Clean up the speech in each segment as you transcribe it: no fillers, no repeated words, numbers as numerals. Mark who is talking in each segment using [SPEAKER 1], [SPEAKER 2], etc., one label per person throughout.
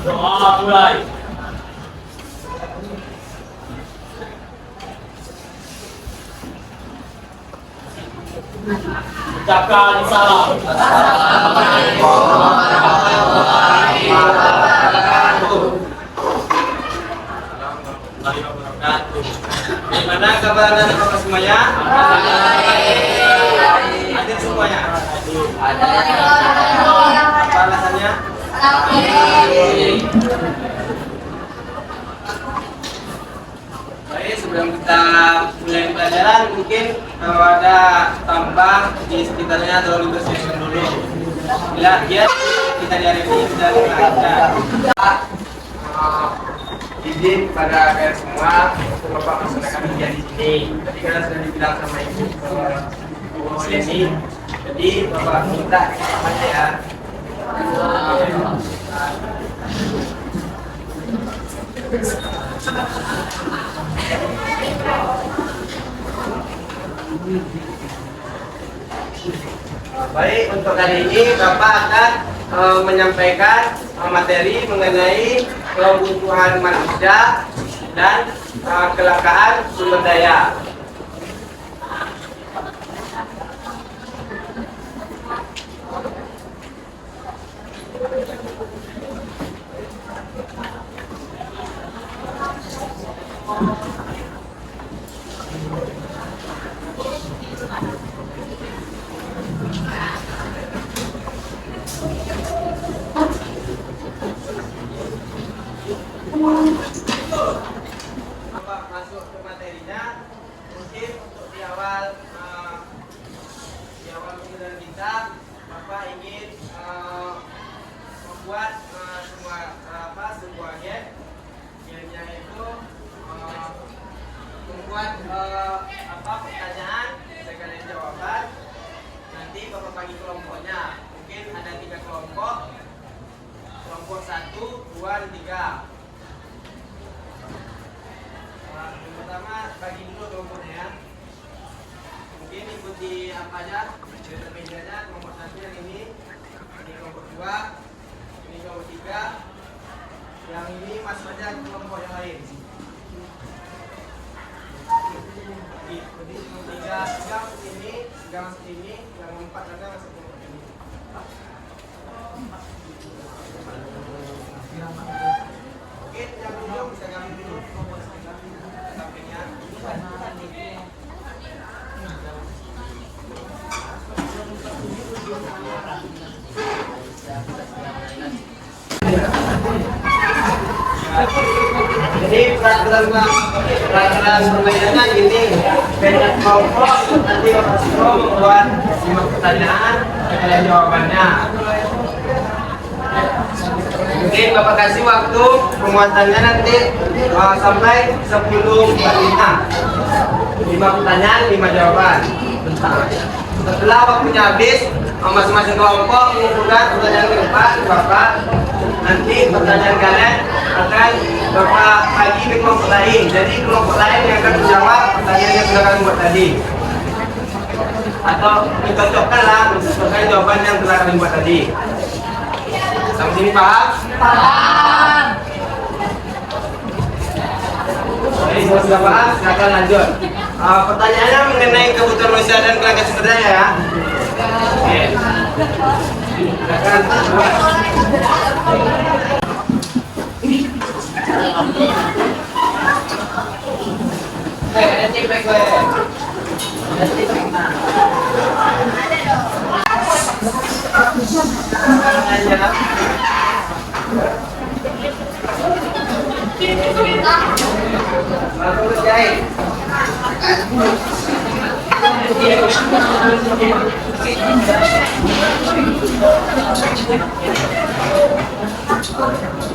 [SPEAKER 1] Doa mulai. Ucapkan salam. Assalamualaikum warahmatullahi wabarakatuh.
[SPEAKER 2] Gimana kabar anak-anak semuanya? Hadir semuanya? Apa alasannya? Baik, sebelum kita mulai pelajaran, mungkin kalau ada tambah di sekitarnya tolong dibersihkan dulu. Bila dia kita di hari ini sudah lancar. Izin pada kalian semua, Bapak melaksanakan ujian di sini. Tadi kalian sudah dibilang sama Ibu Leni. Jadi Bapak minta kesamannya ya. Baik, untuk kali ini Bapak akan menyampaikan materi mengenai kebutuhan manusia dan kelangkaan sumber daya. Bapak masuk ke materinya, mungkin untuk di awal pembelajaran kita, Bapak ingin membuat sebuah game. Gamenya itu membuat pertanyaan sekalian jawaban. Nanti Bapak bagi kelompoknya. Mungkin ada 3 kelompok. Kelompok 1, 2, dan 3. Yang pertama bagi dulu kelompoknya ya. Mungkin ikuti apa aja bedanya. Kelompok 1 yang ini kelompok 2, ini kelompok 3. Yang ini masuk aja ke kelompok yang lain. Jadi tiga masuk ini, 3 masuk ini, yang 4 juga masuk kelompok ini. Oke, yang belum bisa gambar dulu kelompok sampingnya. Jadi peraturan permainannya gini, beda kelompok nanti Bapak membuat 5 pertanyaan dan jawabannya. Mungkin Bapak kasih waktu pembuatannya nanti sampai 10:45. 5 pertanyaan, 5 jawaban. Setelah waktunya habis, masing-masing kelompok mengumpulkan pertanyaan keempat Bapak. Nanti pertanyaan kalian akan Bapak bagi ke kelompok lain. Jadi kelompok lain yang akan menjawab pertanyaan yang sudah kalian buat tadi. Atau dicocokkanlah menentukan jawaban yang telah kalian buat tadi. Sampai sini paham?
[SPEAKER 3] Paham.
[SPEAKER 2] Jadi semua sudah paham, silakan lanjut. Pertanyaannya mengenai kebutuhan manusia dan kelangkaan sumber daya ya. Oke. Silakan.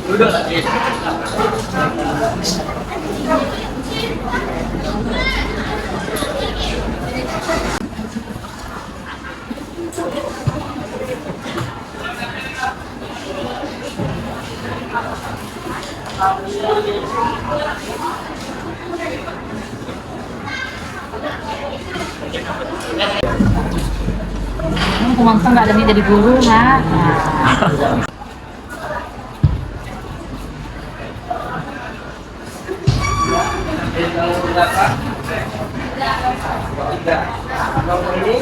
[SPEAKER 2] Duduk lagi.
[SPEAKER 3] Kumangsa nggak ada nih jadi guru, nak.
[SPEAKER 2] berapa? 3. Nomor ini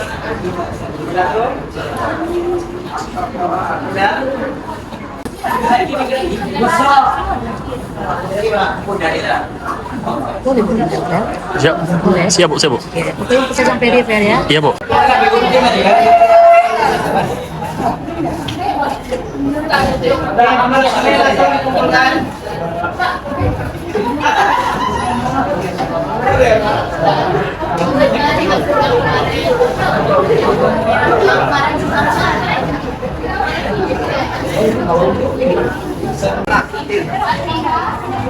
[SPEAKER 2] jatuh. Udah.
[SPEAKER 3] Boleh Bu ditempel?
[SPEAKER 4] Siap.
[SPEAKER 3] Boleh.
[SPEAKER 4] Siap, Bu. Siap, Bu.
[SPEAKER 3] Oke, oke untuk pasang perifer ya.
[SPEAKER 4] Iya, Bu.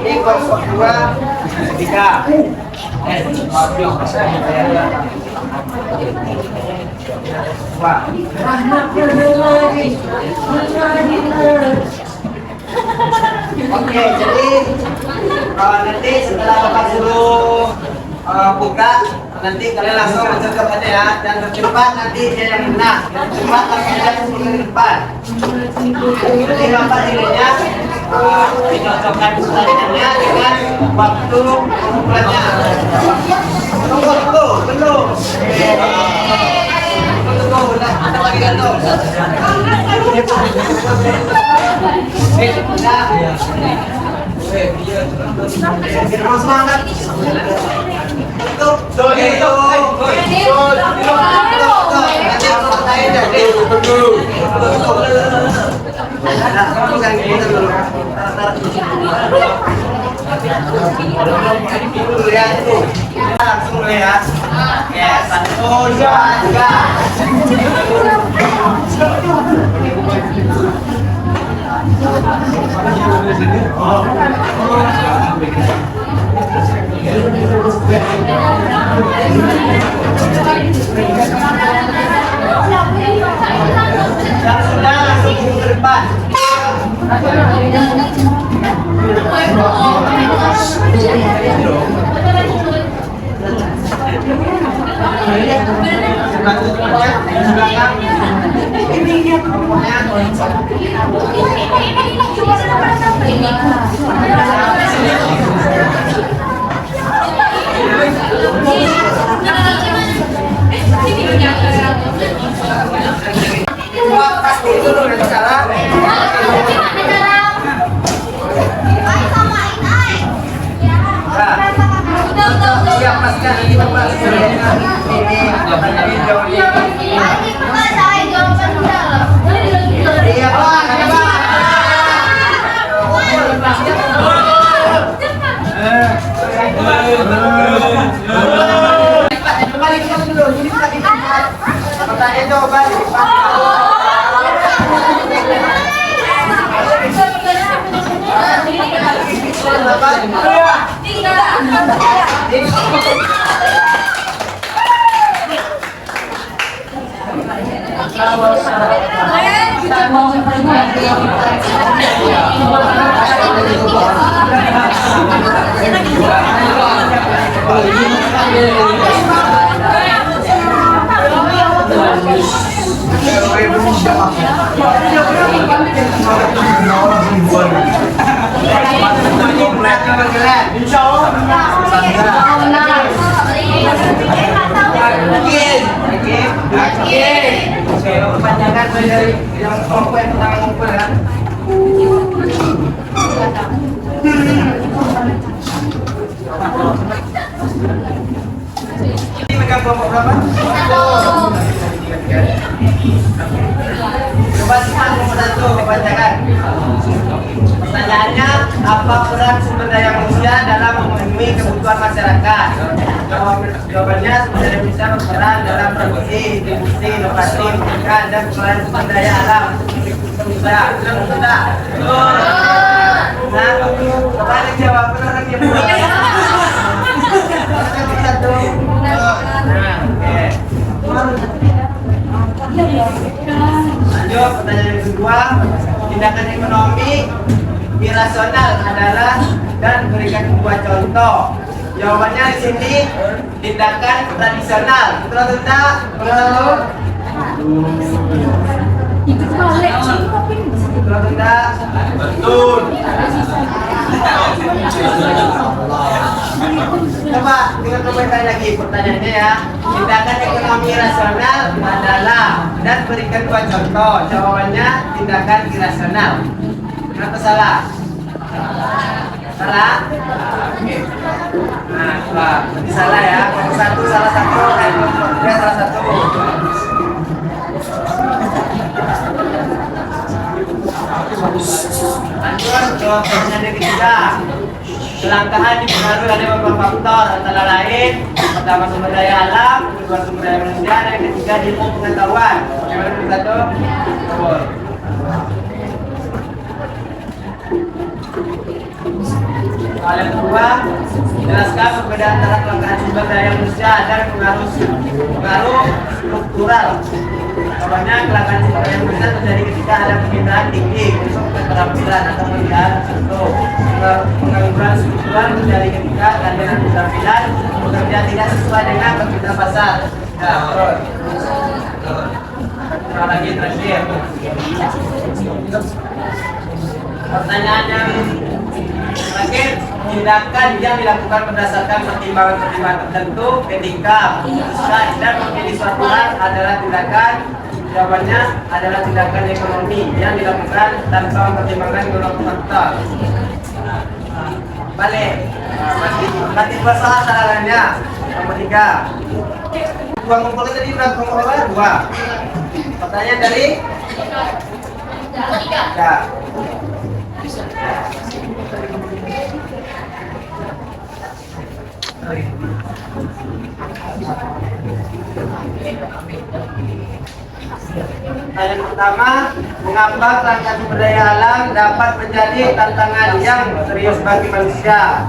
[SPEAKER 2] Ini kelompok 2, 3. Wah. Oke, jadi nanti setelah Bapak suruh buka, nanti kalian langsung mencocok aja ya. Dan tercepat nanti dia yang menang. Cepat langsung dia ke depan. Jadi Bapak nilainya dicocokkan pertanyaannya dengan waktu pengumpulannya. Tunggu, belum. Tunggu, ada lagi gantung. Semangat. Langsung lihat. Ya, 1, 2, 3. Yang sudah langsung ke depan. Pasti itu dulu sekarang. Siap paskan nanti Bapak ini iya Pak, ada Pak. Kembali kita dulu, ini tadi pertanyaan jawaban. Insya Allah. Panjangan dari yang kelompok yang pertama ngumpul ya. Ini megang kelompok berapa? Coba simak kelompok 1, panjangan. Pertanyaannya, apa peran sumber daya manusia dalam memenuhi kebutuhan masyarakat? Jawabannya, sumber daya manusia berperan dalam produksi, distribusi, inovasi, pendidikan, dan pengelolaan sumber daya alam. Sudah. Nah, coba dijawab orang yang punya. Satu. Nah, oke. Lanjut, pertanyaan yang kedua. Tindakan ekonomi irasional adalah dan berikan sebuah contoh. Jawabannya di sini tindakan tradisional. Betul atau tidak? Betul. Betul atau tidak? Betul. Coba dengan komentar lagi pertanyaannya ya. Tindakan ekonomi rasional adalah, dan berikan dua contoh. Jawabannya tindakan irasional. Kenapa salah? Salah? Oke. Nah, coba. Berarti salah ya. Kalau satu salah satu, dan dua salah satu. Lanjut ke pertanyaan yang ketiga. Kelangkaan dipengaruhi oleh beberapa faktor, antara lain pertama sumber daya alam, kedua sumber daya manusia, dan yang ketiga ilmu pengetahuan. Bagaimana menurut satu? Betul. Hal yang kedua, jelaskan perbedaan antara kelangkaan sumber daya manusia dan pengaruh struktural. Contohnya kelangkaan sumber daya manusia terjadi ketika ada permintaan tinggi untuk keterampilan atau pekerjaan tertentu. Pengangguran struktural terjadi ketika kehadiran keterampilan bekerja tidak sesuai dengan permintaan pasar. Ya, betul. Terus lagi terakhir. Pertanyaan yang terakhir, tindakan yang dilakukan berdasarkan pertimbangan-pertimbangan tertentu ketika memutuskan dan memilih suatu hal adalah tindakan. Jawabannya adalah tindakan ekonomi yang dilakukan tanpa mempertimbangkan beberapa faktor. Balik. Berarti dua salah salahannya. Nomor 3. Dua ngumpulkan tadi berapa ngumpulkan? 2. Pertanyaan dari? 3. Yang pertama, mengapa kelangkaan sumber daya alam dapat menjadi tantangan yang serius bagi manusia?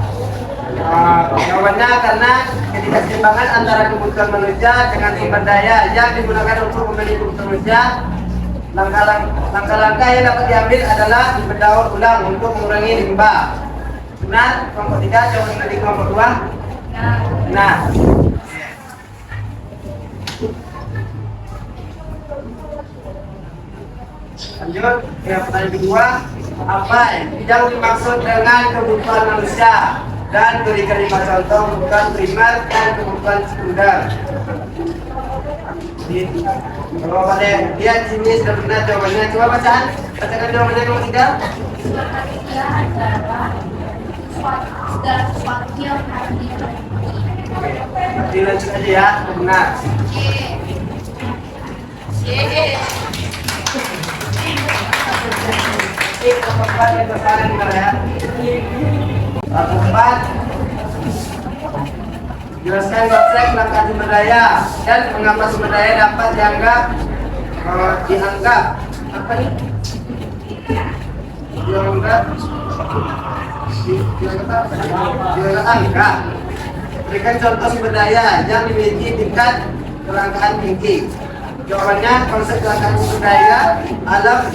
[SPEAKER 2] Jawabannya karena ketidakseimbangan antara kebutuhan manusia dengan sumber daya yang digunakan untuk memenuhi kebutuhan manusia. Langkah-langkah yang dapat diambil adalah berdaur ulang untuk mengurangi limbah. Benar? Kelompok 3, jawaban dari kelompok 2. Nah, lanjut ke pertanyaan kedua. Apa yang dimaksud dengan kebutuhan manusia? Dan berikan 5 contoh kebutuhan primer dan kebutuhan sekunder. Kalau pada lihat sini sudah benar jawabannya. Coba bacakan jawabannya nomor 3.
[SPEAKER 4] Segala sesuatu yang harus
[SPEAKER 2] Dilanjut aja ya, benar. Nomor 4 yang tersaring benar ya. Nomor 4. Jelaskan konsep kelangkaan sumber daya dan mengapa sumber daya dapat dianggap apa nih? Dianggap angka. Berikan contoh sumber daya yang memiliki tingkat kelangkaan tinggi. Jawabannya, konsep kelangkaan sumber daya alam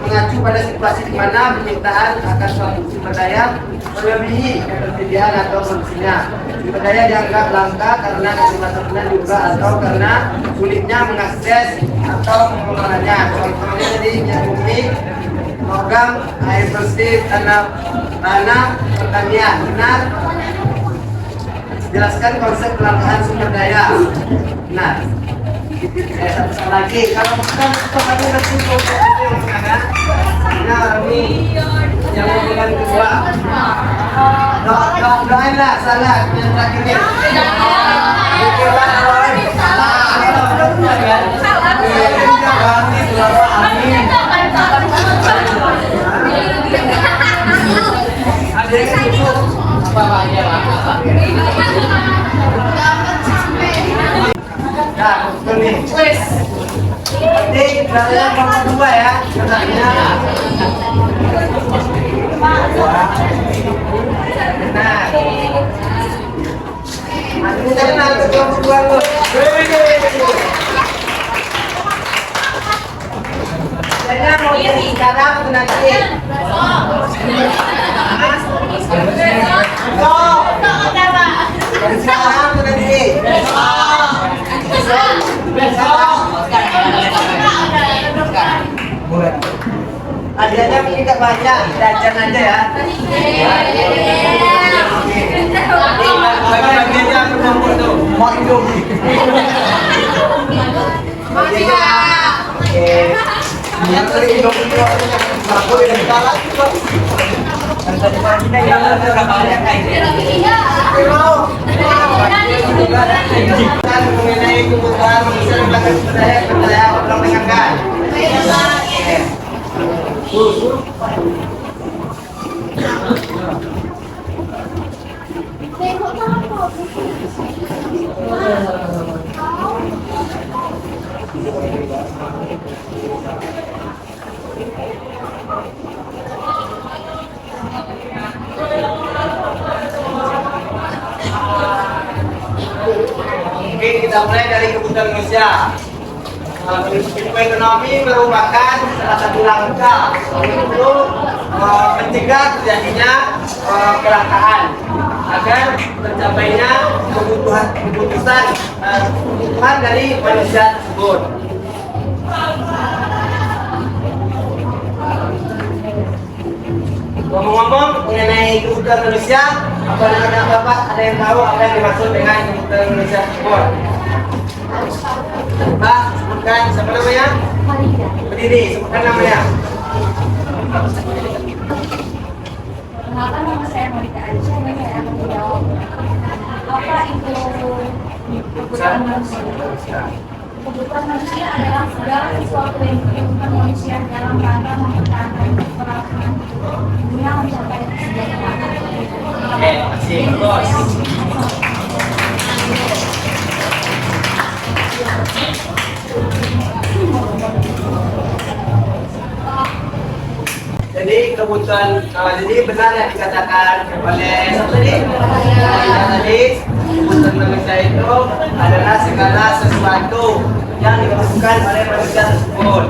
[SPEAKER 2] mengacu pada situasi di mana permintaan akan suatu sumber daya melebihi ketersediaan atau produksinya. Sumber daya dianggap langka karena keterbatasan juga atau karena sulitnya mengakses atau pengelolaan. Contohnya tadi minyak bumi, logam, air bersih, tanah pertanian. Benar? Jelaskan konsep kelangkaan sumber daya. Benar. Satu lagi, kalau bukan kembali ke situ kan? Nah, ini yang bulan kedua. Doain lah, salah yang terakhir ini. Salah. Amin. Nah, betul nih. Nanti berarti nomor 2 ya. Katanya. Nah. Nanti saya nanti nomor 2 lu. Saya mau jadi sekarang nanti. Sekarang nanti. Hadiahnya mungkin gak banyak, jajan aja ya. Bagi-bagi aja kelompok tuh. Mau hidup. Bagi aja. Oke. Yang tadi hidup itu aku yang salah itu. Yang dan mengenai kebutuhan manusia dan belakang budaya belum dengarkan. Oke, kita mulai dari kebutuhan manusia. Kehidupan ekonomi merupakan salah satu langkah untuk mencegah terjadinya kelangkaan agar tercapainya kebutuhan dari manusia tersebut. Ngomong-ngomong mengenai kebutuhan manusia, apa dengan Bapak ada yang tahu apa yang dimaksud dengan kebutuhan manusia tersebut? Pak, sebutkan siapa namanya? Berdiri, sebutkan namanya.
[SPEAKER 4] Kenapa nama saya Monica Aja? Saya akan menjawab apa itu kebutuhan manusia. Kebutuhan manusia adalah segala sesuatu yang dibutuhkan manusia dalam rangka mempertahankan keberlangsungan dunia mencapai kesejahteraan.
[SPEAKER 2] Oke, masih terus. Jadi kebutuhan, jadi benar yang dikatakan oleh tadi kebutuhan manusia itu adalah segala sesuatu yang dibutuhkan oleh manusia tersebut.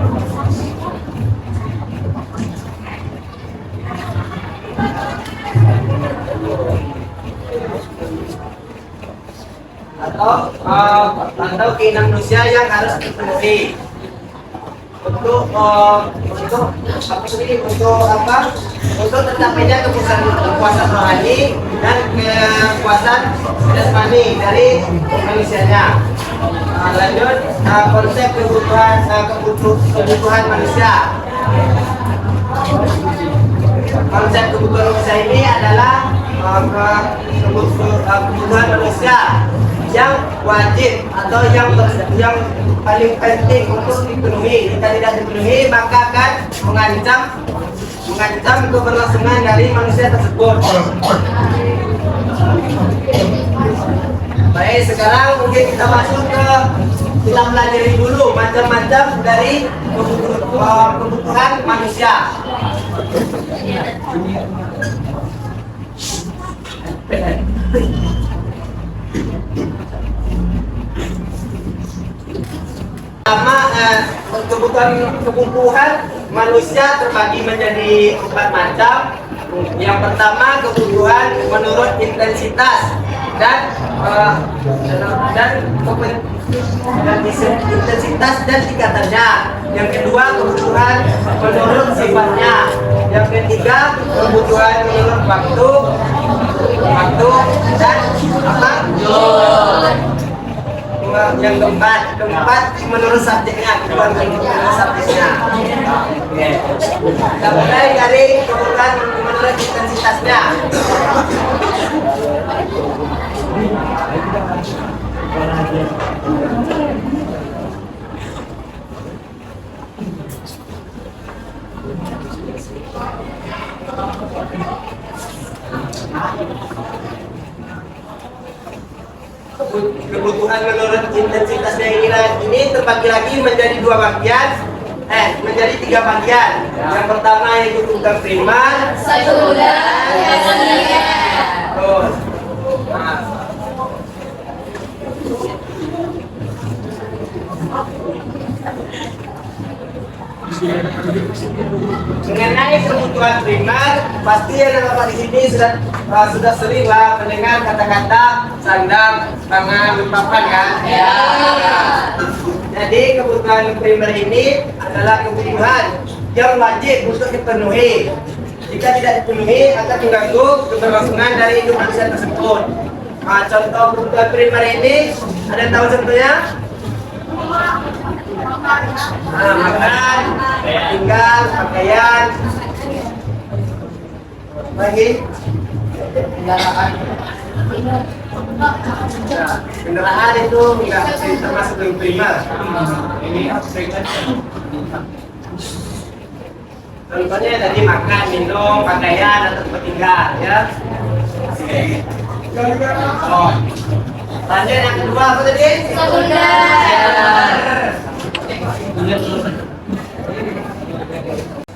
[SPEAKER 2] Atau keinginan manusia yang harus dipenuhi untuk tercapainya kepuasan rohani dan kepuasan jasmani dari manusianya. Lanjut konsep kebutuhan manusia. Konsep kebutuhan manusia ini adalah kebutuhan manusia yang wajib atau yang paling penting untuk dipenuhi. Jika tidak dipenuhi maka akan mengancam keberlangsungan dari manusia tersebut. Baik, sekarang mungkin kita masuk ke kita pelajari dulu macam-macam dari kebutuhan manusia. Kebutuhan manusia terbagi menjadi 4 macam. Yang pertama kebutuhan menurut intensitas dan intensitas dan tingkatannya. Yang kedua kebutuhan menurut sifatnya. Yang ketiga kebutuhan menurut waktu dan yang keempat menurut subjeknya, kebutuhan menurut subjeknya. Kita mulai dari kebutuhan menurut intensitasnya. Kebutuhan menurut intensitasnya ini terbagi lagi menjadi 3 bagian. Yang pertama yaitu kebutuhan primer,
[SPEAKER 4] Sekunder, tersier.
[SPEAKER 2] terus mengenai kebutuhan primer, pasti yang Bapak di sini sudah sering lah mendengar kata-kata sandang, pangan, papan kan? Ya. Jadi kebutuhan primer ini adalah kebutuhan yang wajib untuk dipenuhi. Jika tidak dipenuhi akan mengganggu keberlangsungan dari hidup manusia tersebut. Contoh kebutuhan primer ini, ada yang tahu contohnya? Makan, tinggal, pakaian, lagi kendaraan. Nah, kendaraan itu nggak termasuk yang primer. Ini contohnya tadi makan, minum, pakaian, atau tempat tinggal, ya. Oh. Lanjut yang kedua apa tadi? Sekunder.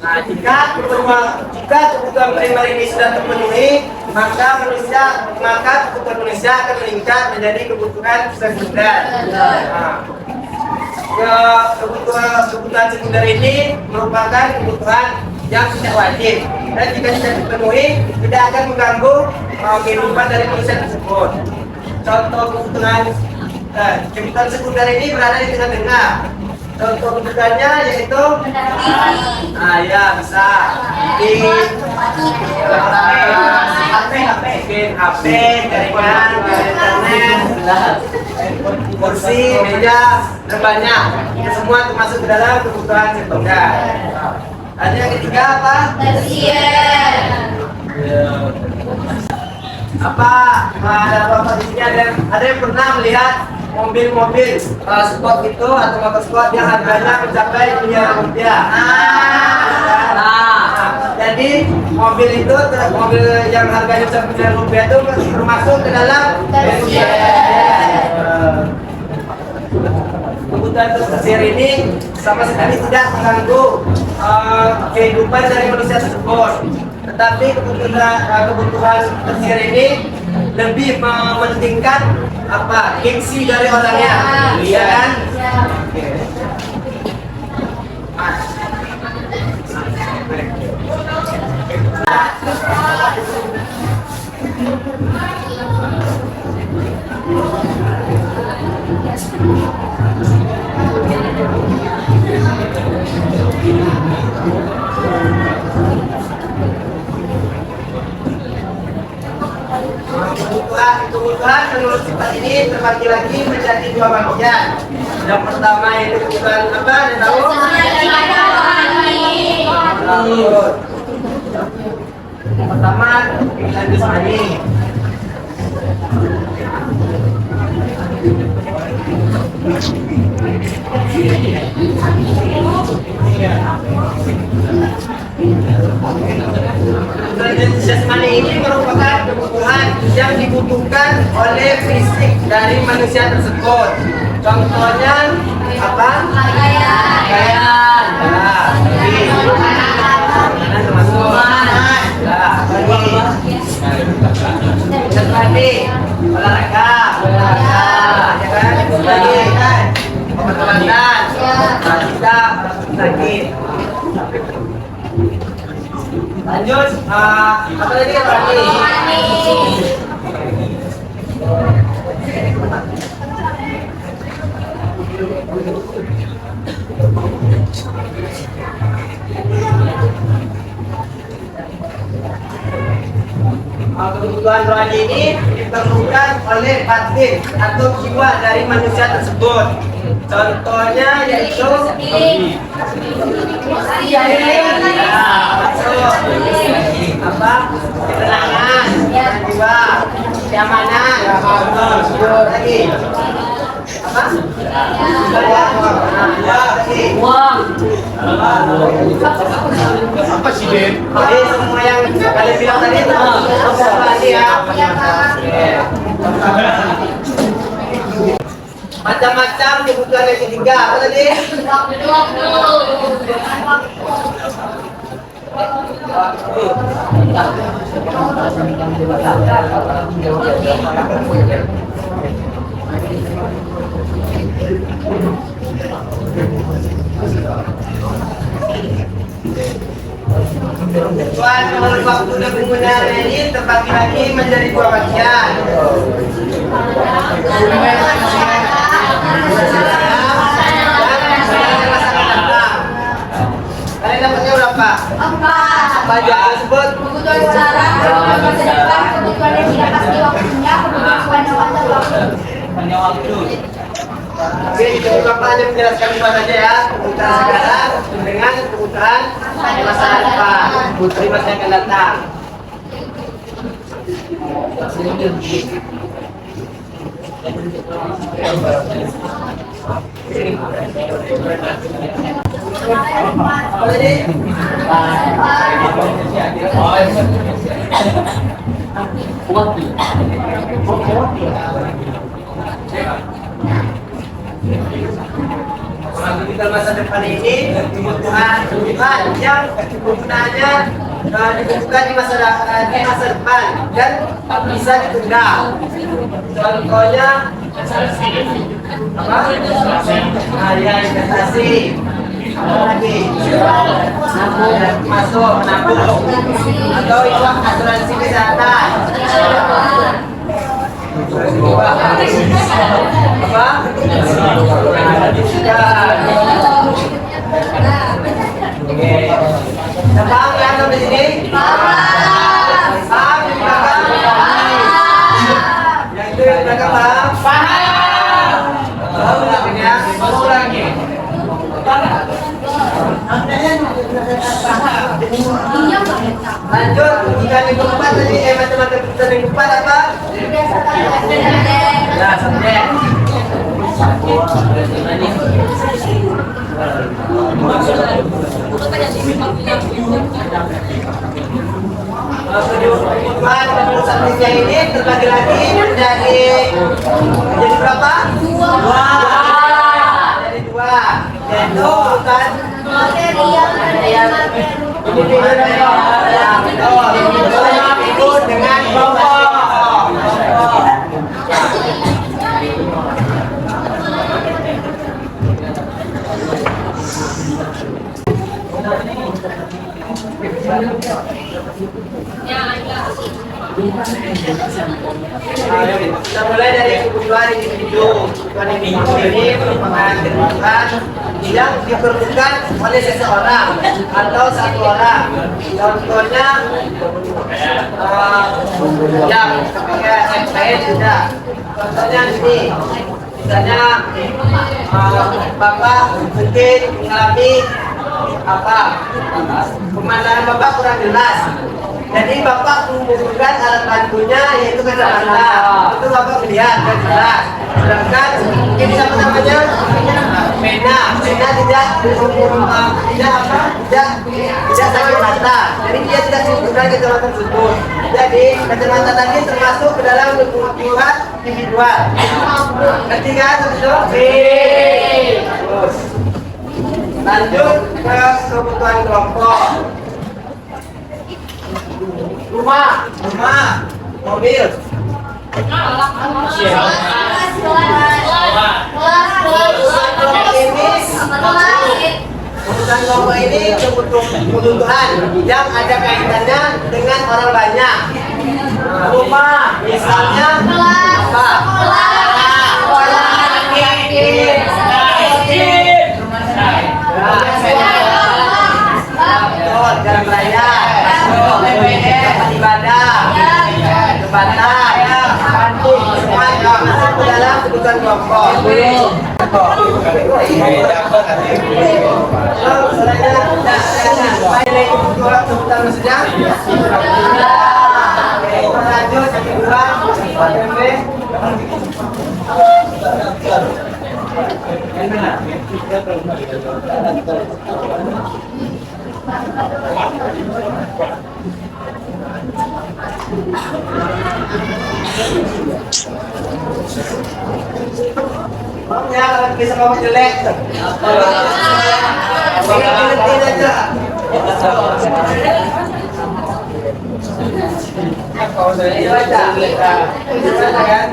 [SPEAKER 2] Nah, jika kebutuhan primer ini sudah terpenuhi, maka kebutuhan manusia akan meningkat menjadi kebutuhan sekunder. Nah, kebutuhan sekunder ini merupakan kebutuhan yang tidak wajib, dan jika tidak dipenuhi tidak akan mengganggu kehidupan dari manusia tersebut. Contoh kebutuhan sekunder ini berada di tengah-tengah. Contoh kebutuhannya yaitu ya bisa HP, jaringan, internet, kursi, meja, dan banyak. Itu semua termasuk ke dalam kebutuhan sekunder. Ada yang ketiga apa? Tersier. Ada apa di sini? Ada yang pernah melihat mobil-mobil sport itu atau motor sport yang harganya mencapai miliaran rupiah? Jadi mobil yang harganya mencapai miliaran rupiah itu termasuk ke dalam tersier. Kebutuhan tersier ini sama sekali tidak mengganggu kehidupan dari manusia tersebut, tetapi kebutuhan tersier ini lebih mementingkan gengsi dari orangnya, ya kan? Kebutuhan menurut sifat ini terbagi lagi menjadi dua bagian. Yang pertama itu kebutuhan apa? Ada tahu? Yang pertama kebutuhan jasmani. Jasmani ini merupakan kebutuhan yang dibutuhkan oleh fisik dari manusia tersebut. Contohnya apa? Pakaian. Olahraga, ya kan? Obat-obatan, kita sakit. Lanjut, apa tadi kan kebutuhan rohani ini diperlukan oleh batin atau jiwa dari manusia tersebut. Contohnya yaitu ketenangan, jiwa, keamanan, lagi uang.
[SPEAKER 1] Apa sih, Den?
[SPEAKER 2] Jadi semua yang kalian bilang tadi itu apa ya? Macam-macam kebutuhan yang ketiga apa tadi? Kebutuhan menurut waktu dan penggunaan ini terbagi lagi menjadi dua bagian. Kalian dapatnya berapa? berapa?
[SPEAKER 4] 4.
[SPEAKER 2] Apa aja tersebut?
[SPEAKER 4] Kebutuhan sekarang, kebutuhan masa depan, kebutuhan yang tidak pasti waktunya, kebutuhan sepanjang masa waktu.
[SPEAKER 1] Hanya waktu.
[SPEAKER 2] Oke, jadi Bapak hanya menjelaskan itu saja ya. Kebutuhan sekarang dengan kebutuhan masa depan. Kebutuhan masa yang akan datang. Jadi, kebutuhan masa depan ini kebutuhan yang kegunaannya dibutuhkan di masa depan dan bisa ditunda. Contohnya apa? Ya, investasi. Apa lagi? Masuk menabung atau itu asuransi kesehatan. Apa? Oke. Paham kan sampai sini? Paham. Paham di belakang? Yang itu yang di belakang paham? Paham. Paham belakangnya? Mau lagi? Lanjut, jika minggu 4 tadi macam-macam keputusan minggu 4 apa? Ya, subjek. Keputusan tiga ini terbagi lagi menjadi berapa? Dua. Jadi dua. Yaitu urutan individu dengan kelompok. Kita mulai dari kebutuhan individu. Kebutuhan individu ini merupakan kebutuhan yang diperlukan oleh seseorang atau satu orang. Contohnya, yang lain tidak. Contohnya ini, misalnya Bapak mungkin mengalami pemandangan Bapak kurang jelas. Jadi Bapak membutuhkan alat bantunya yaitu kacamata. Itu Bapak melihat dan jelas. Sedangkan ini apa namanya? Pena tidak sakit mata. Jadi dia tidak membutuhkan kacamata tersebut. Jadi kacamata tadi termasuk ke dalam kebutuhan individual. Ketiga tersebut. Terus lanjut ke kebutuhan kelompok. Rumah, mobil, kebutuhan kelompok ini kebutuhan yang ada kaitannya dengan orang banyak. Rumah, misalnya apa? Jalan raya, tempat ibadah, jembatan, kampung, semua masuk ke dalam kebutuhan kelompok. Kebutuhan maksudnya? Lanjut, yang kedua, ya, kalau bisa ngomong jelek. Ingetin aja. Kalau saya itu aja. Gimana kan?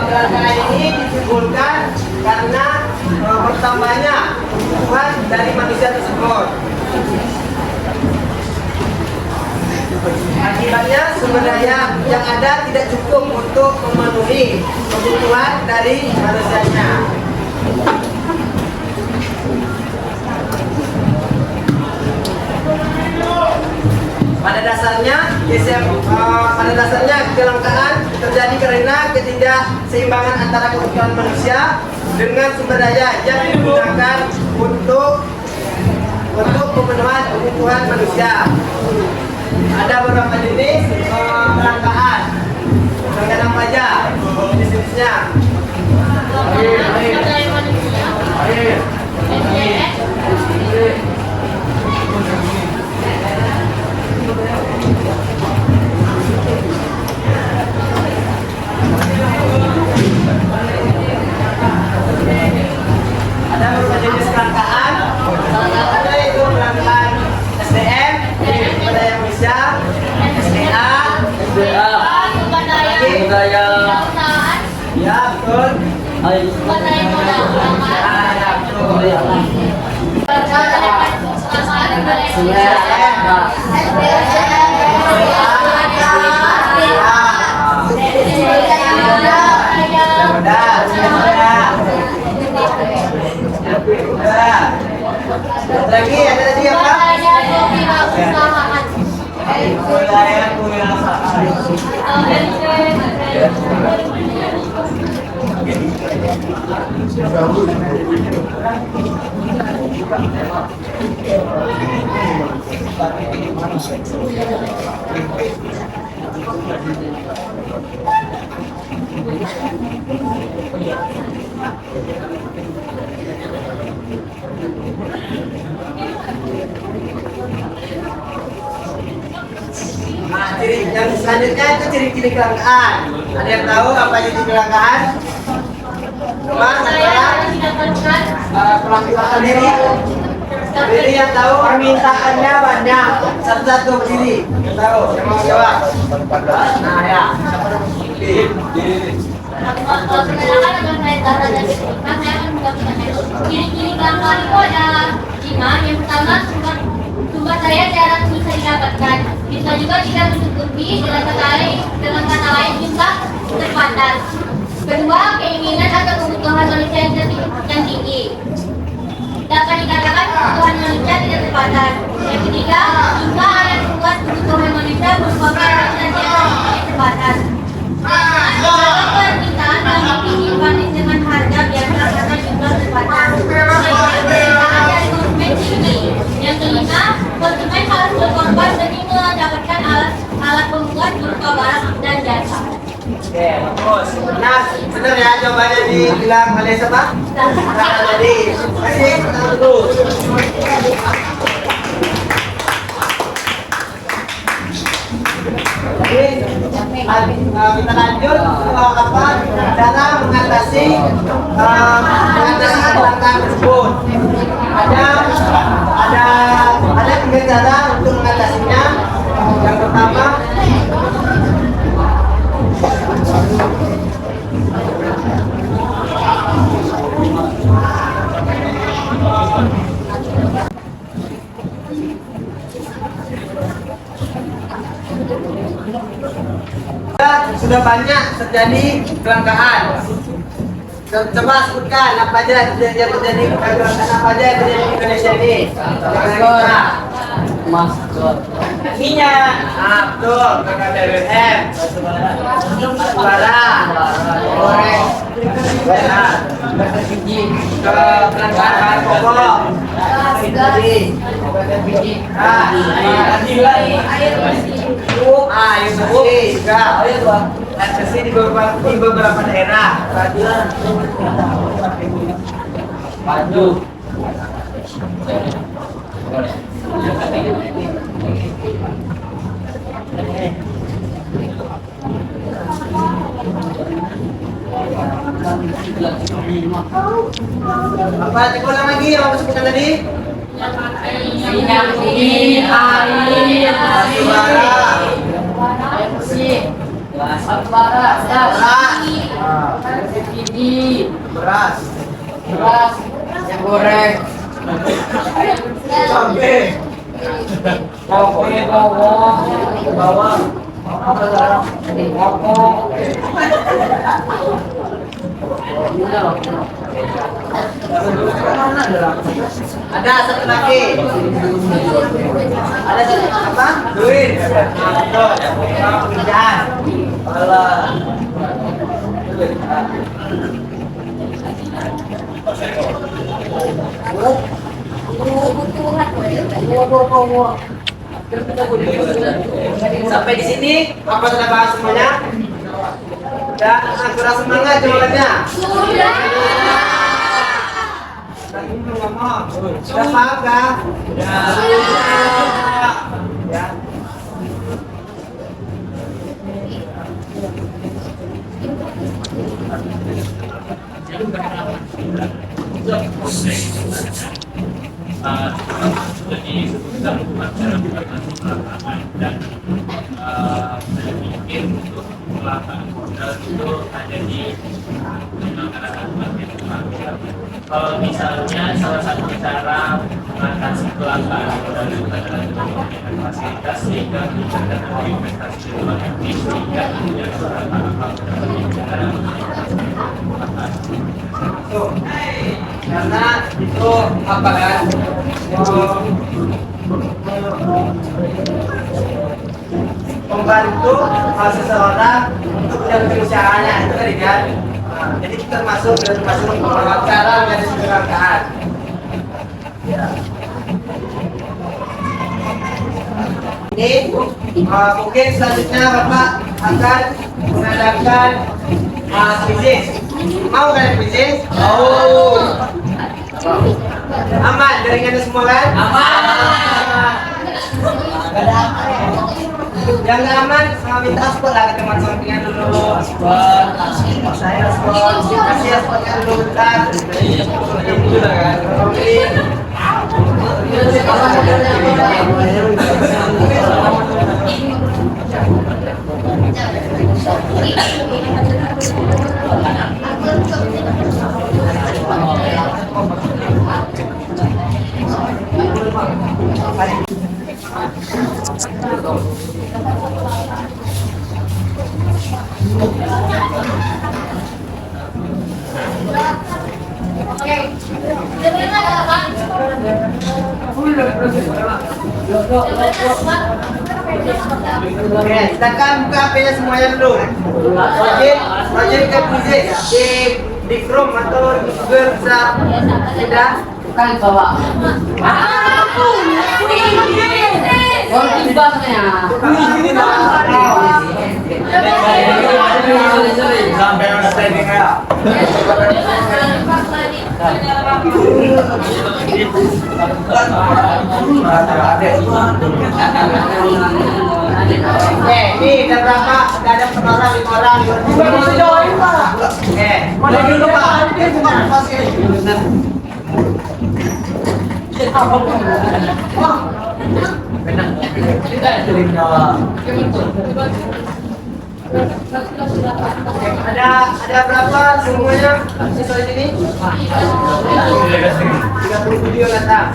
[SPEAKER 2] Gerakan ini ditimbulkan karena bertambahnya kebutuhan dari manusia tersebut. Akibatnya sumber daya yang ada tidak cukup untuk memenuhi kebutuhan dari manusianya. Pada dasarnya kelangkaan terjadi karena ketidakseimbangan antara kebutuhan manusia dengan sumber daya yang digunakan untuk pemenuhan kebutuhan manusia. Ada beberapa jenis kelangkaan. Kelangkaan apa aja jenisnya? Ada beberapa jenis kelangkaan. Ada itu kelangkaan SDM, sumber daya manusia, SDA,
[SPEAKER 1] budaya.
[SPEAKER 2] ya betul. Lagi ada lagi apa? Budaya Nah, ciri yang selanjutnya itu ciri-ciri kelangkaan. Ada yang tahu apa itu kelangkaan? Kelangkaan diri. Diri yang tahu permintaannya banyak. Satu-satu berdiri. Yang tahu, yang mau jawab. Nah ya.
[SPEAKER 4] Ciri-ciri kelangkaan itu ada 5. Yang pertama, sumber daya jarang bisa didapatkan. Bisa juga tidak mencukupi, dengan kata lain juga terbatas. Kedua, keinginan atau kebutuhan manusia yang tinggi. Dapat dikatakan kebutuhan manusia tidak terbatas. Yang ketiga, jumlah yang membuat kebutuhan manusia merupakan yang terbatas. Permintaan yang tinggi dibanding dengan harga biasa karena jumlah terbatas. Yang kelima, konsumen harus berkorban demi mendapatkan alat pembuat berupa barang dan jasa.
[SPEAKER 2] Oke, bagus. Benar ya jawabannya dibilang oleh siapa? Tadi. Masih dulu. Kita lanjut apa cara mengatasi kelangkaan tersebut. Ada 3 cara untuk mengatasinya. Yang pertama, sudah banyak terjadi kelangkaan. Coba sebutkan apa aja yang terjadi kelangkaan apa aja yang terjadi di Indonesia ini.
[SPEAKER 1] Masker.
[SPEAKER 2] Minyak. Nah, betul. BBM. Bara. Goreng. Kelangkaan bahan pokok. Tadi. Air bersih juga. Air bersih di beberapa daerah.
[SPEAKER 1] Baju.
[SPEAKER 2] Apa cekul lagi yang mau sebutkan tadi?
[SPEAKER 3] Minyak bumi, air,
[SPEAKER 2] Batu bara.
[SPEAKER 3] batu bara,
[SPEAKER 2] Beras.
[SPEAKER 3] beras, yang goreng,
[SPEAKER 2] Sampai.
[SPEAKER 3] Oke, bawah.
[SPEAKER 2] Bawah. Ada satu lagi. Ada satu apa? Duit. Pekerjaan. Allah. Sampai di sini apa sudah bahas semuanya? Ya, kurang semangat jawabannya. Sudah ngomong. Sudah paham kah? Sudah. Ya.
[SPEAKER 5] Sudah disebutkan acara dan saya pikir untuk pelaksanaan modal itu ada di kalau misalnya salah satu cara mengatasi kelangkaan modal itu adalah dengan memberikan fasilitas sehingga kita dapat investasi di luar negeri sehingga punya
[SPEAKER 2] Karena itu apa kan? Membantu seseorang untuk menjaga usahanya itu tadi kan. Jadi kita termasuk cara menjadi kelangkaan. Ini mungkin selanjutnya Bapak akan mengadakan bisnis. Mau kan bisnis? Mau. Aman, jaringannya semua kan? Aman. Yang nggak aman, sama minta spot lah ke teman sampingan dulu. Spot, saya spot, kasih spotnya dulu bentar. Dulu kan? Oke, silakan buka HP-nya semuanya dulu. Wajib ke musik di Chrome atau di Google bisa tidak?
[SPEAKER 3] Bukan bawa.
[SPEAKER 2] Ini ada berapa? Ada orang, 5 orang. Mana dulu Pak? Ada berapa semuanya siswa di sini? 37 datang.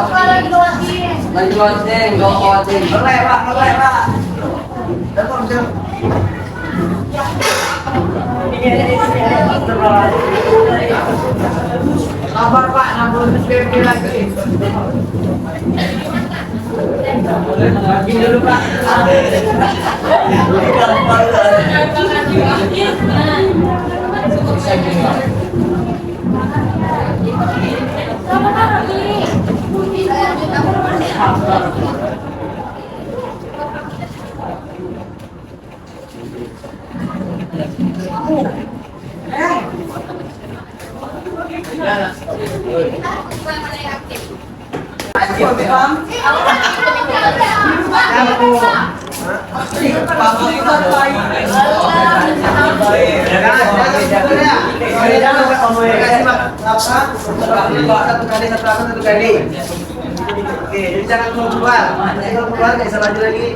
[SPEAKER 2] Orang
[SPEAKER 3] Lagi lonceng, gak khawatir.
[SPEAKER 2] Boleh Pak. Kabar Pak, 60 SPP lagi. Lagi dulu Pak. Satu kali. Oke, jadi jangan keluar. Kalau keluar nggak bisa laju lagi.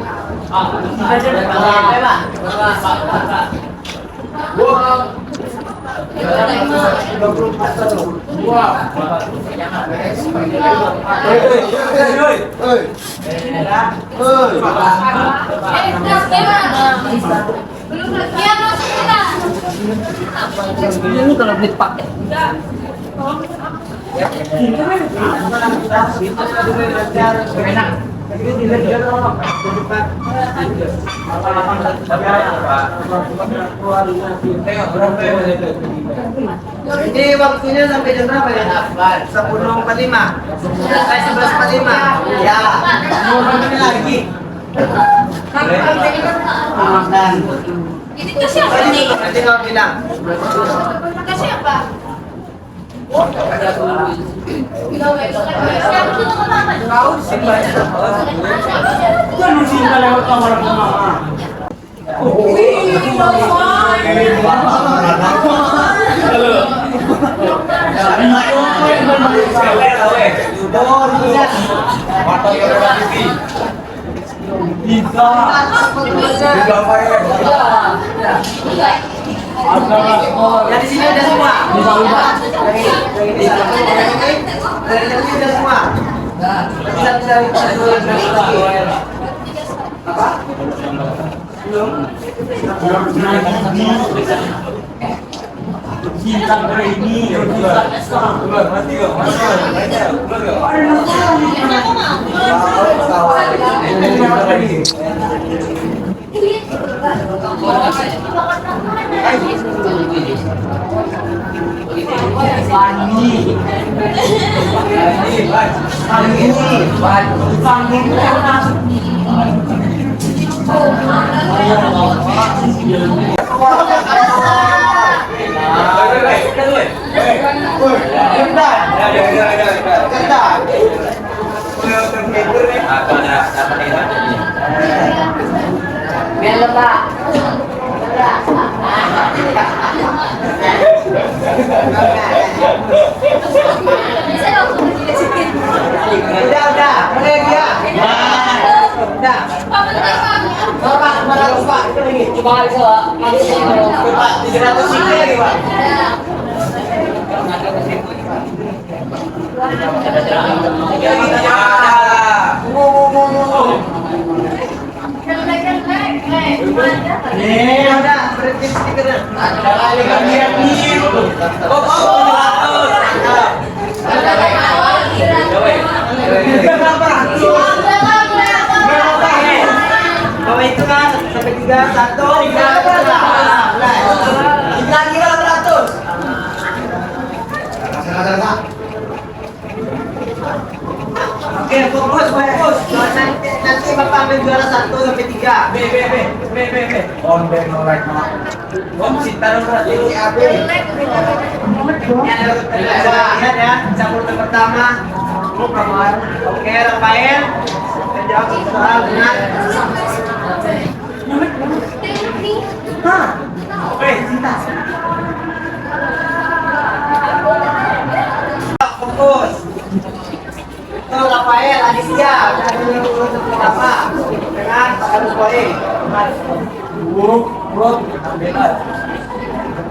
[SPEAKER 3] Ini kalau beli paket.
[SPEAKER 2] Ini waktunya sampai jam berapa ya? 10.45. 11.45. Ya. Mau lagi.
[SPEAKER 4] Ini tuh siapa nih?
[SPEAKER 2] Nanti kamu bilang.
[SPEAKER 4] Kata siapa?
[SPEAKER 2] Ya di sini udah semua. Dari sini udah semua. Apa? Belum.
[SPEAKER 3] Biar Pak.
[SPEAKER 2] Udah, boleh dia. Udah. Pak, Pak, itu lagi.
[SPEAKER 3] Coba
[SPEAKER 2] Pak, 300 ini lagi, Pak. Udah, berhenti stikernya. Bawa itu kan sampai 31, 3, lagi 800. Oke, fokus. Nanti Bapak ambil juara 1 sampai 3. B. On back no right now. Om Sinta berarti AB. Lihat ya, campur pertama. Oke, Rafael. Jawab soal benar. Oke, Sinta. Fokus. Itu Rafael, Aditya, dari urutan pertama dengan 400 poin.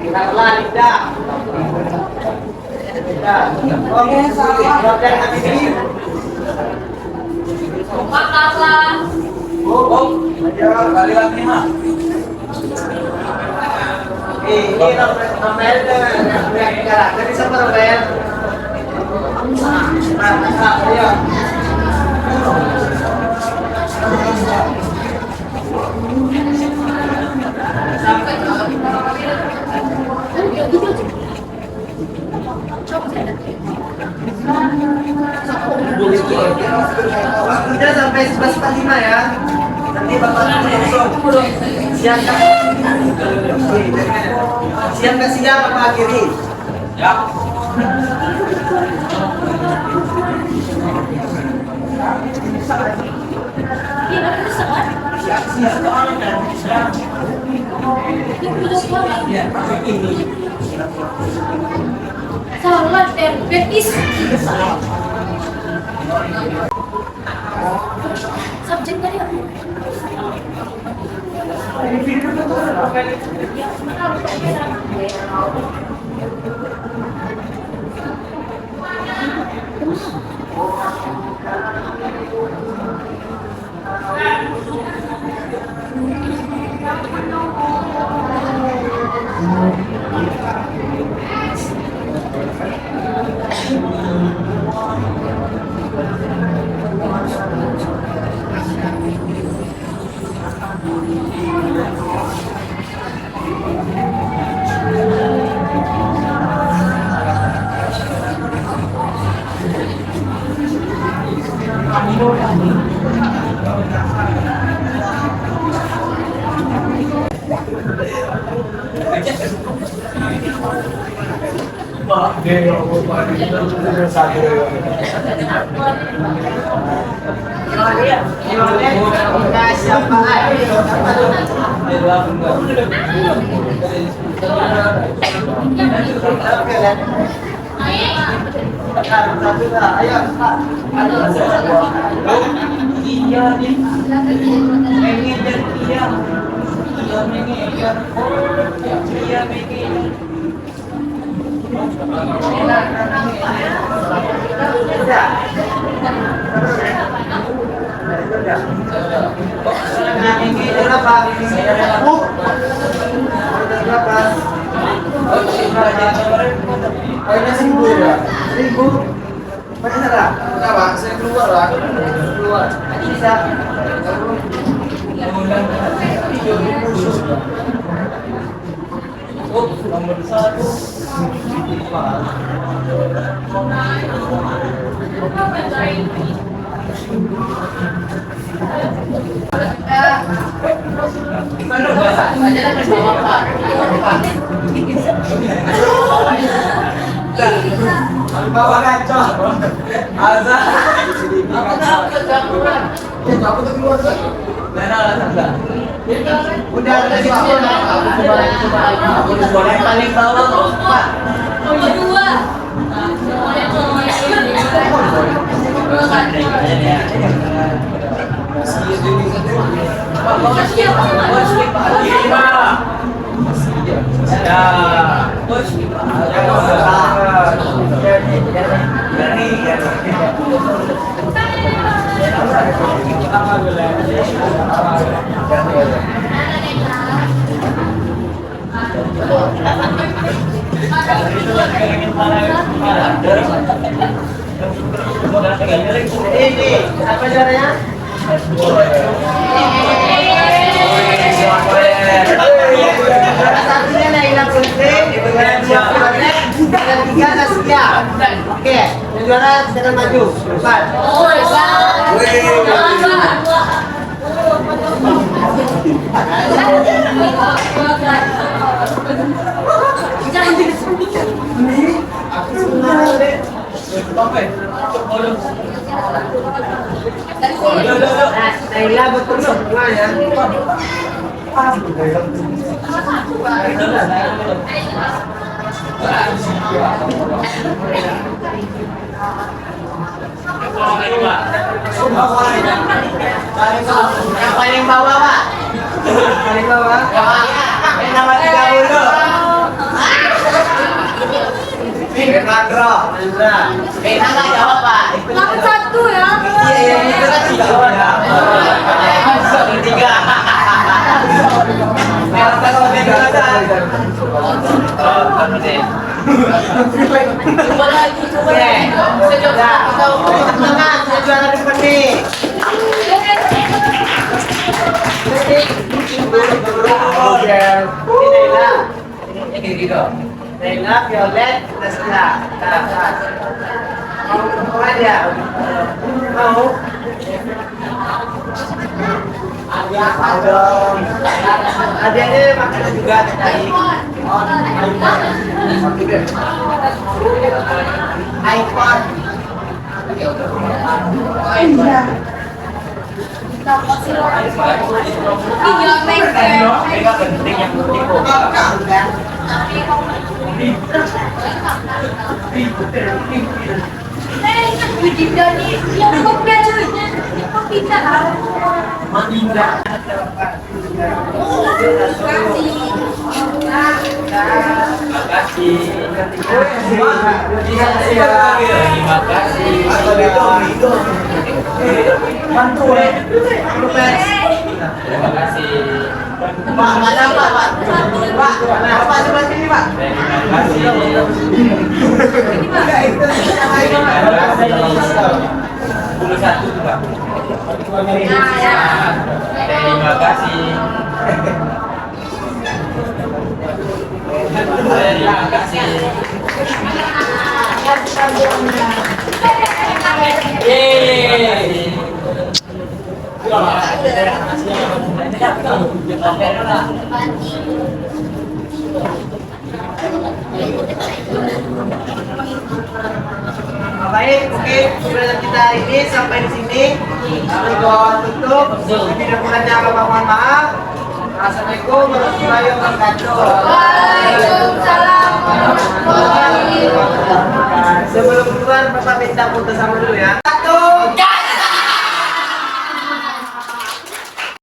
[SPEAKER 2] Carla, Linda. Oke, jawab dari Habibie. Jawab kali lagi mah. Ini Rafael dari siapa Rafael? Ayo. Waktunya sampai 11.45 ya. Nanti Bapak siang ke siang Bapak akhiri. Ya.
[SPEAKER 4] Salah terbetis. Subjek tadi apa?
[SPEAKER 2] Bawa kacau. Asa. Udah ada di paling bawah kok, Pak.
[SPEAKER 4] Dua.
[SPEAKER 2] Ini apa caranya? Satunya Naila Putri, dengan dua Pilotek, dan tiga Naskia. Oke, yang juara silakan maju. Depan. Naila betul semua ya. Yang paling bawah, Pak. Paling bawah. Yang nomor 30. Fernando. Fernando jawab, Pak.
[SPEAKER 4] Dapat satu ya.
[SPEAKER 2] Iya, itu kan jawab. Tiga.
[SPEAKER 4] Coba lagi, coba lagi.
[SPEAKER 2] Tangan, saya juara di depan nih. Ini Naila. Ini gitu. Naila, Violet, Nasla. Mau aja. Mau. Adanya makanan juga tadi. iPhone.
[SPEAKER 5] Terima kasih.
[SPEAKER 2] Terima kasih ya.
[SPEAKER 5] Terima kasih.
[SPEAKER 2] Bantu ya.
[SPEAKER 5] Terima kasih.
[SPEAKER 2] Pak, mana Pak? Pak sebelah sini Pak.
[SPEAKER 5] Terima kasih. Puluh satu Pak. Terima kasih. Terima kasih. Yeay.
[SPEAKER 2] Baik, oke, pembelajaran kita hari ini sampai di sini. Kami doa tutup. Tidak kurangnya apa mohon maaf. Assalamualaikum warahmatullahi wabarakatuh.
[SPEAKER 4] Waalaikumsalam warahmatullahi wabarakatuh.
[SPEAKER 2] Sebelum keluar, Bapak minta foto sama dulu ya.